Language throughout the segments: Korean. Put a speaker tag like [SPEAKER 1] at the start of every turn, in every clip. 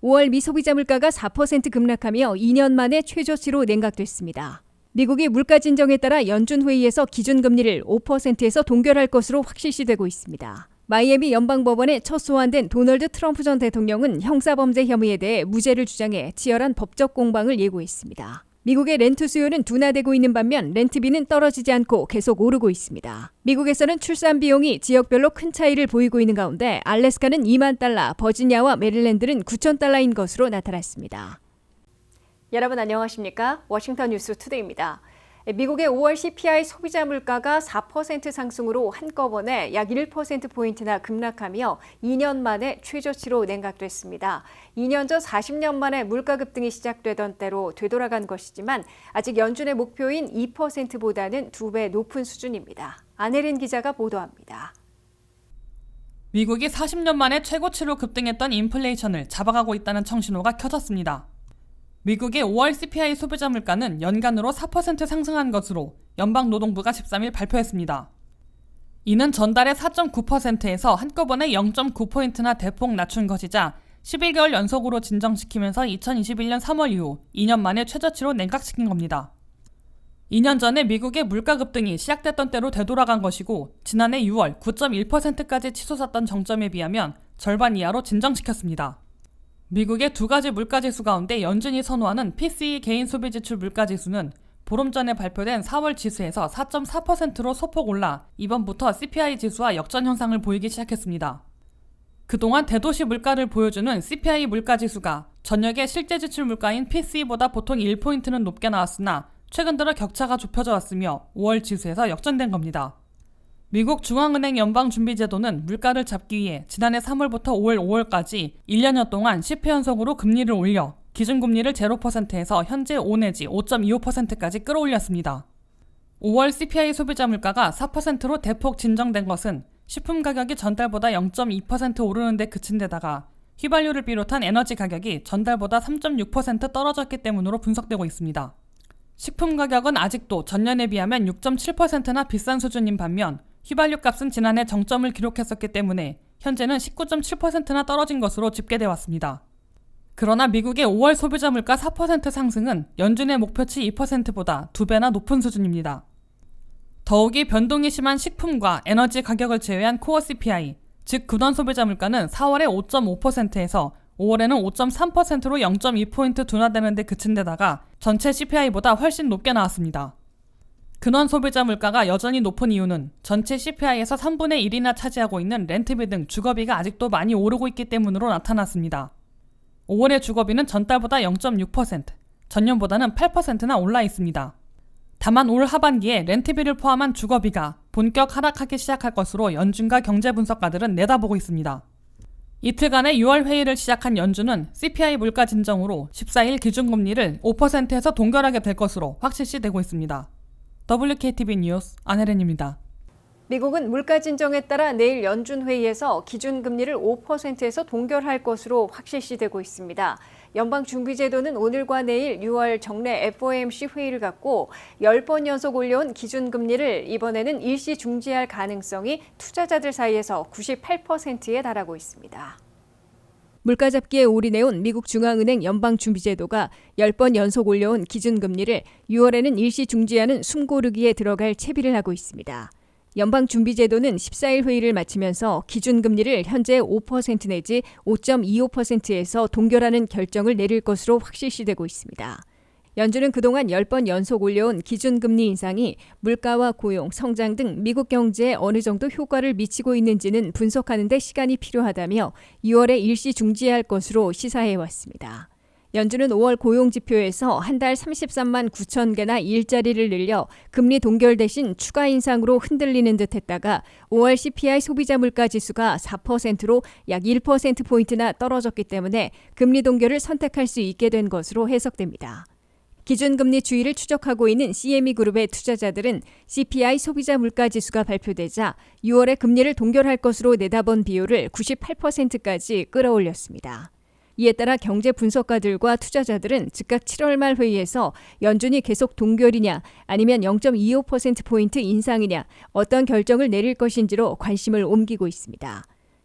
[SPEAKER 1] 5월 미 소비자 물가가 4% 급락하며 2년 만에 최저치로 냉각됐습니다. 미국이 물가 진정에 따라 연준 회의에서 기준금리를 5%에서 동결할 것으로 확실시되고 있습니다. 마이애미 연방법원에 첫 소환된 도널드 트럼프 전 대통령은 형사범죄 혐의에 대해 무죄를 주장해 치열한 법적 공방을 예고했습니다. 미국의 렌트 수요는 둔화되고 있는 반면 렌트비는 떨어지지 않고 계속 오르고 있습니다. 미국에서는 출산 비용이 지역별로 큰 차이를 보이고 있는 가운데 알래스카는 2만 달러, 버지니아와 메릴랜드는 9천 달러인 것으로 나타났습니다. 여러분 안녕하십니까? 워싱턴 뉴스 투데이입니다. 미국의 5월 CPI 소비자 물가가 4% 상승으로 한꺼번에 약 1%포인트나 급락하며 2년 만에 최저치로 냉각됐습니다. 2년 전 40년 만에 물가 급등이 시작되던 때로 되돌아간 것이지만 아직 연준의 목표인 2%보다는 2배 높은 수준입니다. 안혜린 기자가 보도합니다.
[SPEAKER 2] 미국이 40년 만에 최고치로 급등했던 인플레이션을 잡아가고 있다는 청신호가 켜졌습니다. 미국의 5월 CPI 소비자 물가는 연간으로 4% 상승한 것으로 연방노동부가 13일 발표했습니다. 이는 전달의 4.9%에서 한꺼번에 0.9포인트나 대폭 낮춘 것이자 11개월 연속으로 진정시키면서 2021년 3월 이후 2년 만에 최저치로 냉각시킨 겁니다. 2년 전에 미국의 물가 급등이 시작됐던 때로 되돌아간 것이고 지난해 6월 9.1%까지 치솟았던 정점에 비하면 절반 이하로 진정시켰습니다. 미국의 두 가지 물가지수 가운데 연준이 선호하는 PCE 개인 소비지출 물가지수는 보름 전에 발표된 4월 지수에서 4.4%로 소폭 올라 이번부터 CPI 지수와 역전 현상을 보이기 시작했습니다. 그동안 대도시 물가를 보여주는 CPI 물가지수가 전역의 실제 지출 물가인 PCE보다 보통 1포인트는 높게 나왔으나 최근 들어 격차가 좁혀져 왔으며 5월 지수에서 역전된 겁니다. 미국 중앙은행 연방준비제도는 물가를 잡기 위해 지난해 3월부터 5월까지 1년여 동안 10회 연속으로 금리를 올려 기준금리를 0%에서 현재 5 내지 5.25%까지 끌어올렸습니다. 5월 CPI 소비자 물가가 4%로 대폭 진정된 것은 식품 가격이 전달보다 0.2% 오르는 데 그친 데다가 휘발유를 비롯한 에너지 가격이 전달보다 3.6% 떨어졌기 때문으로 분석되고 있습니다. 식품 가격은 아직도 전년에 비하면 6.7%나 비싼 수준인 반면 휘발유 값은 지난해 정점을 기록했었기 때문에 현재는 19.7%나 떨어진 것으로 집계돼 왔습니다. 그러나 미국의 5월 소비자 물가 4% 상승은 연준의 목표치 2%보다 2배나 높은 수준입니다. 더욱이 변동이 심한 식품과 에너지 가격을 제외한 코어 CPI, 즉 근원 소비자 물가는 4월에 5.5%에서 5월에는 5.3%로 0.2포인트 둔화되는 데 그친 데다가 전체 CPI보다 훨씬 높게 나왔습니다. 근원 소비자 물가가 여전히 높은 이유는 전체 CPI에서 3분의 1이나 차지하고 있는 렌트비 등 주거비가 아직도 많이 오르고 있기 때문으로 나타났습니다. 5월의 주거비는 전달보다 0.6%, 전년보다는 8%나 올라 있습니다. 다만 올 하반기에 렌트비를 포함한 주거비가 본격 하락하기 시작할 것으로 연준과 경제분석가들은 내다보고 있습니다. 이틀간의 6월 회의를 시작한 연준은 CPI 물가 진정으로 14일 기준금리를 5%에서 동결하게 될 것으로 확실시되고 있습니다. WKTV 뉴스 안혜린입니다.
[SPEAKER 1] 미국은 물가 진정에 따라 내일 연준 회의에서 기준금리를 5%에서 동결할 것으로 확실시되고 있습니다. 연방준비제도는 오늘과 내일 6월 정례 FOMC 회의를 갖고 10번 연속 올려온 기준금리를 이번에는 일시 중지할 가능성이 투자자들 사이에서 98%에 달하고 있습니다. 물가 잡기에 올인해온 미국 중앙은행 연방준비제도가 10번 연속 올려온 기준금리를 6월에는 일시 중지하는 숨고르기에 들어갈 채비를 하고 있습니다. 연방준비제도는 14일 회의를 마치면서 기준금리를 현재 5% 내지 5.25%에서 동결하는 결정을 내릴 것으로 확실시되고 있습니다. 연준은 그동안 10번 연속 올려온 기준금리 인상이 물가와 고용, 성장 등 미국 경제에 어느 정도 효과를 미치고 있는지는 분석하는 데 시간이 필요하다며 6월에 일시 중지할 것으로 시사해왔습니다. 연준은 5월 고용지표에서 한 달 33만 9천 개나 일자리를 늘려 금리 동결 대신 추가 인상으로 흔들리는 듯 했다가 5월 CPI 소비자 물가 지수가 4%로 약 1%포인트나 떨어졌기 때문에 금리 동결을 선택할 수 있게 된 것으로 해석됩니다. 기준금리 추이를 추적하고 있는 CME 그룹의 투자자들은 CPI 소비자 물가 지수가 발표되자 6월에 금리를 동결할 것으로 내다본 비율을 98%까지 끌어올렸습니다. 이에 따라 경제 분석가들과 투자자들은 즉각 7월 말 회의에서 연준이 계속 동결이냐 아니면 0.25%포인트 인상이냐 어떤 결정을 내릴 것인지로 관심을 옮기고 있습니다.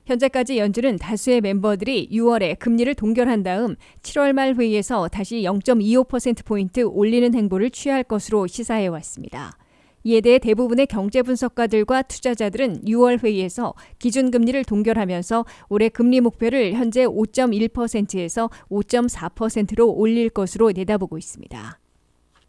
[SPEAKER 1] 현재까지 연준은 다수의 멤버들이 6월에 금리를 동결한 다음 7월 말 회의에서 다시 0.25%포인트 올리는 행보를 취할 것으로 시사해왔습니다. 이에 대해 대부분의 경제 분석가들과 투자자들은 6월 회의에서 기준금리를 동결하면서 올해 금리 목표를 현재 5.1%에서 5.4%로 올릴 것으로 내다보고 있습니다.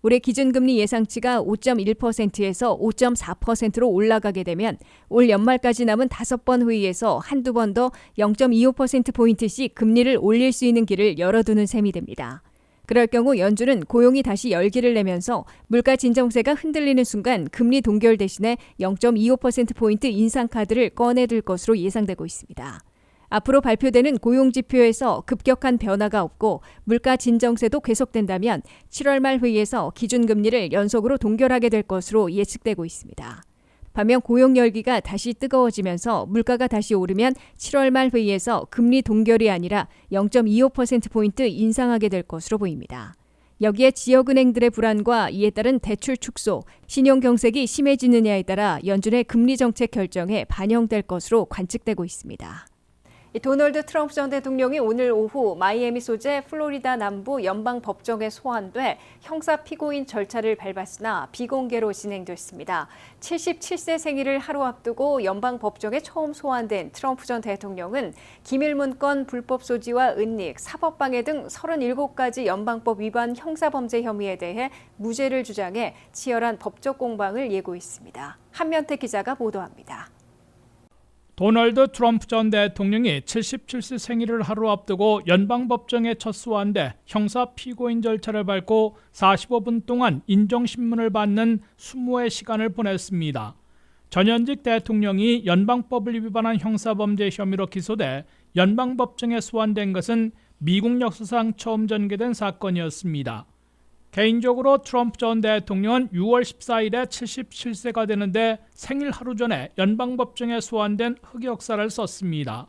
[SPEAKER 1] 올해 기준금리 예상치가 5.1%에서 5.4%로 올라가게 되면 올 연말까지 남은 5번 회의에서 한두 번 더 0.25%포인트씩 금리를 올릴 수 있는 길을 열어두는 셈이 됩니다. 그럴 경우 연준은 고용이 다시 열기를 내면서 물가 진정세가 흔들리는 순간 금리 동결 대신에 0.25%포인트 인상 카드를 꺼내들 것으로 예상되고 있습니다. 앞으로 발표되는 고용지표에서 급격한 변화가 없고 물가 진정세도 계속된다면 7월 말 회의에서 기준금리를 연속으로 동결하게 될 것으로 예측되고 있습니다. 반면 고용 열기가 다시 뜨거워지면서 물가가 다시 오르면 7월 말 회의에서 금리 동결이 아니라 0.25%포인트 인상하게 될 것으로 보입니다. 여기에 지역은행들의 불안과 이에 따른 대출 축소, 신용 경색이 심해지느냐에 따라 연준의 금리 정책 결정에 반영될 것으로 관측되고 있습니다. 도널드 트럼프 전 대통령이 오늘 오후 마이애미 소재 플로리다 남부 연방법정에 소환돼 형사 피고인 절차를 밟았으나 비공개로 진행됐습니다. 77세 생일을 하루 앞두고 연방법정에 처음 소환된 트럼프 전 대통령은 기밀문건 불법 소지와 은닉, 사법방해 등 37가지 연방법 위반 형사범죄 혐의에 대해 무죄를 주장해 치열한 법적 공방을 예고했습니다. 한면태 기자가 보도합니다.
[SPEAKER 3] 도널드 트럼프 전 대통령이 77세 생일을 하루 앞두고 연방법정에 첫 소환돼 형사 피고인 절차를 밟고 45분 동안 인정신문을 받는 수모의 시간을 보냈습니다. 전현직 대통령이 연방법을 위반한 형사범죄 혐의로 기소돼 연방법정에 소환된 것은 미국 역사상 처음 전개된 사건이었습니다. 개인적으로 트럼프 전 대통령은 6월 14일에 77세가 되는데 생일 하루 전에 연방법정에 소환된 흑역사를 썼습니다.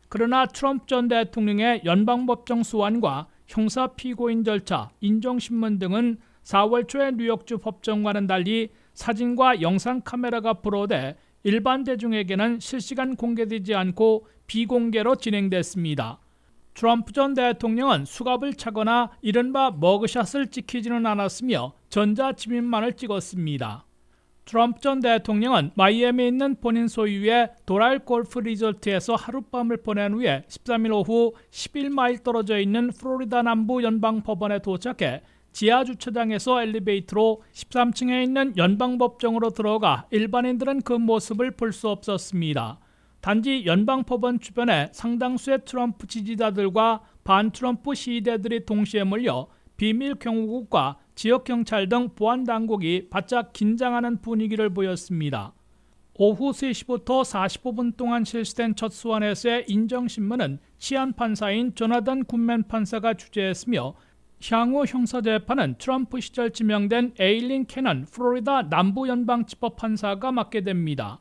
[SPEAKER 3] 그러나 트럼프 전 대통령의 연방법정 소환과 형사 피고인 절차, 인정신문 등은 4월 초에 뉴욕주 법정과는 달리 사진과 영상 카메라가 불어대 일반 대중에게는 실시간 공개되지 않고 비공개로 진행됐습니다. 트럼프 전 대통령은 수갑을 차거나 이른바 머그샷을 찍히지는 않았으며 전자지민만을 찍었습니다. 트럼프 전 대통령은 마이애미에 있는 본인 소유의 도랄 골프 리조트에서 하룻밤을 보낸 후에 13일 오후 11마일 떨어져 있는 플로리다 남부 연방법원에 도착해 지하 주차장에서 엘리베이터로 13층에 있는 연방법정으로 들어가 일반인들은 그 모습을 볼 수 없었습니다. 단지 연방법원 주변에 상당수의 트럼프 지지자들과 반트럼프 시위대들이 동시에 몰려 비밀 경호국과 지역경찰 등 보안당국이 바짝 긴장하는 분위기를 보였습니다. 오후 3시부터 45분 동안 실시된 첫 소환에서의 인정신문은 치안판사인 조나단 굿맨 판사가 주재했으며 향후 형사재판은 트럼프 시절 지명된 에일린 캐넌 플로리다 남부연방지법판사가 맡게 됩니다.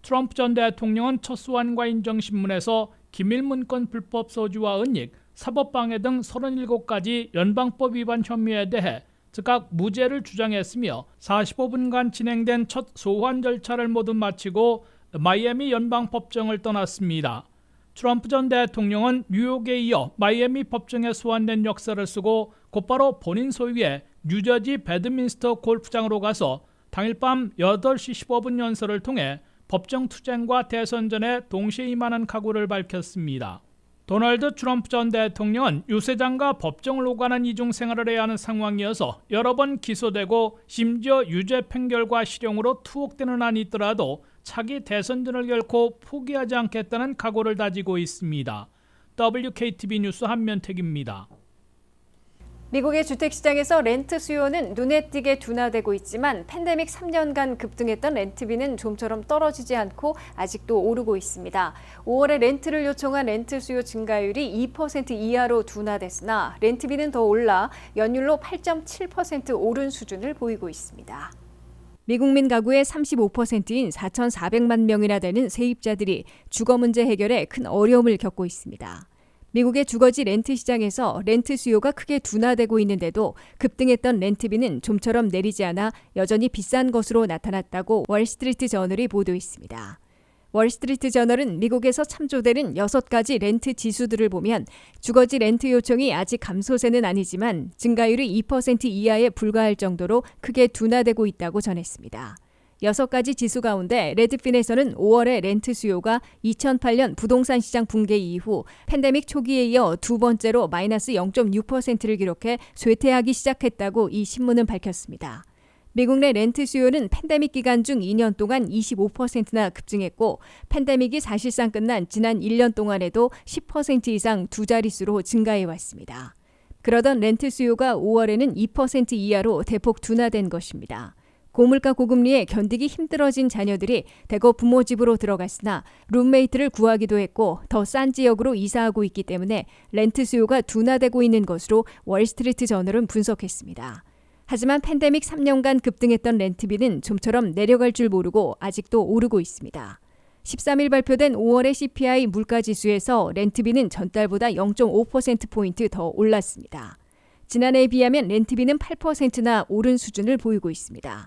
[SPEAKER 3] 트럼프 전 대통령은 첫 소환과 인정신문에서 기밀문건 불법 소지와 은닉, 사법방해 등 37가지 연방법 위반 혐의에 대해 즉각 무죄를 주장했으며 45분간 진행된 첫 소환 절차를 모두 마치고 마이애미 연방법정을 떠났습니다. 트럼프 전 대통령은 뉴욕에 이어 마이애미 법정에 소환된 역사를 쓰고 곧바로 본인 소유의 뉴저지 배드민스터 골프장으로 가서 당일 밤 8시 15분 연설을 통해 법정 투쟁과 대선 전에 동시에 임하는 각오를 밝혔습니다. 도널드 트럼프 전 대통령은 유세장과 법정을 오가는 이중 생활을 해야 하는 상황이어서 여러 번 기소되고 심지어 유죄 판결과 실형으로 투옥되는 한이 있더라도 차기 대선전을 결코 포기하지 않겠다는 각오를 다지고 있습니다. WKTV 뉴스 한면택입니다.
[SPEAKER 1] 미국의 주택시장에서 렌트 수요는 눈에 띄게 둔화되고 있지만 팬데믹 3년간 급등했던 렌트비는 좀처럼 떨어지지 않고 아직도 오르고 있습니다. 5월에 렌트를 요청한 렌트 수요 증가율이 2% 이하로 둔화됐으나 렌트비는 더 올라 연율로 8.7% 오른 수준을 보이고 있습니다. 미국민 가구의 35%인 4,400만 명이나 되는 세입자들이 주거 문제 해결에 큰 어려움을 겪고 있습니다. 미국의 주거지 렌트 시장에서 렌트 수요가 크게 둔화되고 있는데도 급등했던 렌트비는 좀처럼 내리지 않아 여전히 비싼 것으로 나타났다고 월스트리트 저널이 보도했습니다. 월스트리트 저널은 미국에서 참조되는 6가지 렌트 지수들을 보면 주거지 렌트 요청이 아직 감소세는 아니지만 증가율이 2% 이하에 불과할 정도로 크게 둔화되고 있다고 전했습니다. 6가지 지수 가운데 레드핀에서는 5월의 렌트 수요가 2008년 부동산 시장 붕괴 이후 팬데믹 초기에 이어 두 번째로 마이너스 0.6%를 기록해 쇠퇴하기 시작했다고 이 신문은 밝혔습니다. 미국 내 렌트 수요는 팬데믹 기간 중 2년 동안 25%나 급증했고 팬데믹이 사실상 끝난 지난 1년 동안에도 10% 이상 두 자릿수로 증가해 왔습니다. 그러던 렌트 수요가 5월에는 2% 이하로 대폭 둔화된 것입니다. 고물가 고금리에 견디기 힘들어진 자녀들이 대거 부모 집으로 들어갔으나 룸메이트를 구하기도 했고 더 싼 지역으로 이사하고 있기 때문에 렌트 수요가 둔화되고 있는 것으로 월스트리트 저널은 분석했습니다. 하지만 팬데믹 3년간 급등했던 렌트비는 좀처럼 내려갈 줄 모르고 아직도 오르고 있습니다. 13일 발표된 5월의 CPI 물가지수에서 렌트비는 전달보다 0.5%포인트 더 올랐습니다. 지난해에 비하면 렌트비는 8%나 오른 수준을 보이고 있습니다.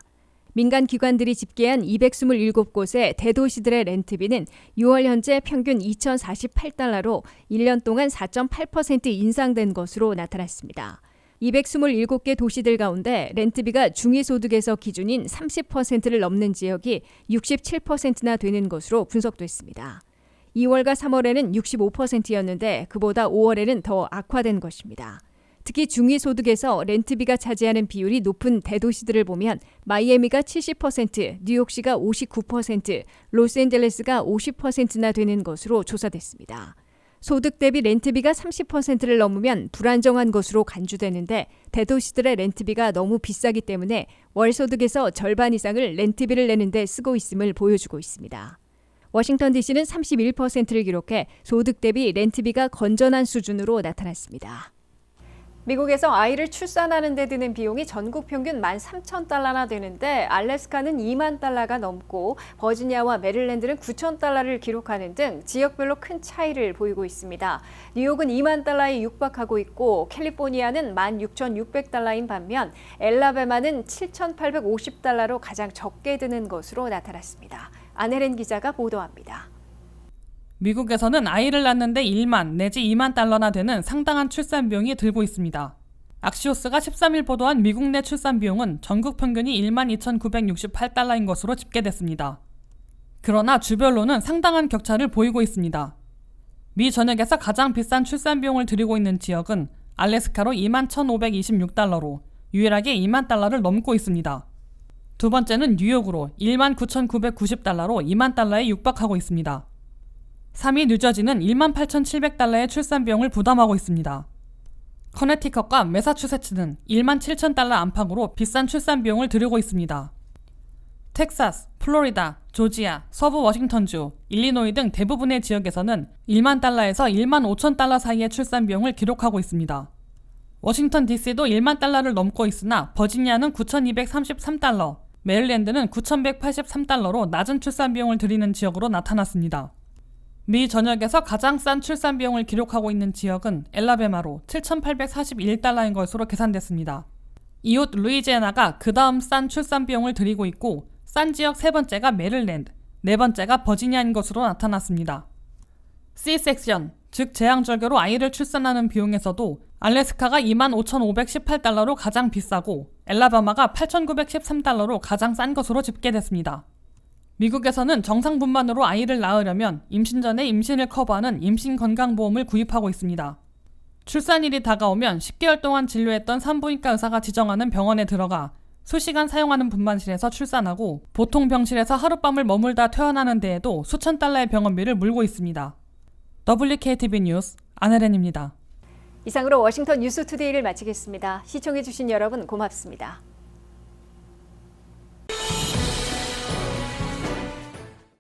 [SPEAKER 1] 민간 기관들이 집계한 227곳의 대도시들의 렌트비는 6월 현재 평균 2,048달러로 1년 동안 4.8% 인상된 것으로 나타났습니다. 227개 도시들 가운데 렌트비가 중위소득에서 기준인 30%를 넘는 지역이 67%나 되는 것으로 분석됐습니다. 2월과 3월에는 65%였는데 그보다 5월에는 더 악화된 것입니다. 특히 중위소득에서 렌트비가 차지하는 비율이 높은 대도시들을 보면 마이애미가 70%, 뉴욕시가 59%, 로스앤젤레스가 50%나 되는 것으로 조사됐습니다. 소득 대비 렌트비가 30%를 넘으면 불안정한 것으로 간주되는데 대도시들의 렌트비가 너무 비싸기 때문에 월소득에서 절반 이상을 렌트비를 내는 데 쓰고 있음을 보여주고 있습니다. 워싱턴 DC는 31%를 기록해 소득 대비 렌트비가 건전한 수준으로 나타났습니다. 미국에서 아이를 출산하는 데 드는 비용이 전국 평균 13,000달러나 되는데 알래스카는 2만 달러가 넘고 버지니아와 메릴랜드는 9,000달러를 기록하는 등 지역별로 큰 차이를 보이고 있습니다. 뉴욕은 2만 달러에 육박하고 있고 캘리포니아는 16,600달러인 반면 엘라베마는 7,850달러로 가장 적게 드는 것으로 나타났습니다. 안혜린 기자가 보도합니다.
[SPEAKER 2] 미국에서는 아이를 낳는데 1만 내지 2만 달러나 되는 상당한 출산 비용이 들고 있습니다. 악시오스가 13일 보도한 미국 내 출산 비용은 전국 평균이 1만 2,968달러인 것으로 집계됐습니다. 그러나 주별로는 상당한 격차를 보이고 있습니다. 미 전역에서 가장 비싼 출산 비용을 들이고 있는 지역은 알래스카로 2만 1,526달러로 유일하게 2만 달러를 넘고 있습니다. 두 번째는 뉴욕으로 1만 9,990달러로 2만 달러에 육박하고 있습니다. 3위 뉴저지는 1만 8,700달러의 출산 비용을 부담하고 있습니다. 커네티컷과 매사추세츠는 1만 7,000달러 안팎으로 비싼 출산 비용을 들이고 있습니다. 텍사스, 플로리다, 조지아, 서부 워싱턴주, 일리노이 등 대부분의 지역에서는 1만 달러에서 1만 5천 달러 사이의 출산 비용을 기록하고 있습니다. 워싱턴 DC도 1만 달러를 넘고 있으나 버지니아는 9,233달러, 메릴랜드는 9,183달러로 낮은 출산 비용을 들이는 지역으로 나타났습니다. 미 전역에서 가장 싼 출산 비용을 기록하고 있는 지역은 엘라베마로 7,841달러인 것으로 계산됐습니다. 이웃 루이지애나가 그 다음 싼 출산 비용을 들이고 있고 싼 지역 세 번째가 메릴랜드, 네 번째가 버지니아인 것으로 나타났습니다. C-섹션, 즉 제왕절개로 아이를 출산하는 비용에서도 알래스카가 25,518달러로 가장 비싸고 엘라바마가 8,913달러로 가장 싼 것으로 집계됐습니다. 미국에서는 정상분만으로 아이를 낳으려면 임신 전에 임신을 커버하는 임신건강보험을 구입하고 있습니다. 출산일이 다가오면 10개월 동안 진료했던 산부인과 의사가 지정하는 병원에 들어가 수시간 사용하는 분만실에서 출산하고 보통 병실에서 하룻밤을 머물다 퇴원하는 데에도 수천 달러의 병원비를 물고 있습니다. WKTV 뉴스 안혜린입니다.
[SPEAKER 1] 이상으로 워싱턴 뉴스투데이를 마치겠습니다. 시청해주신 여러분 고맙습니다.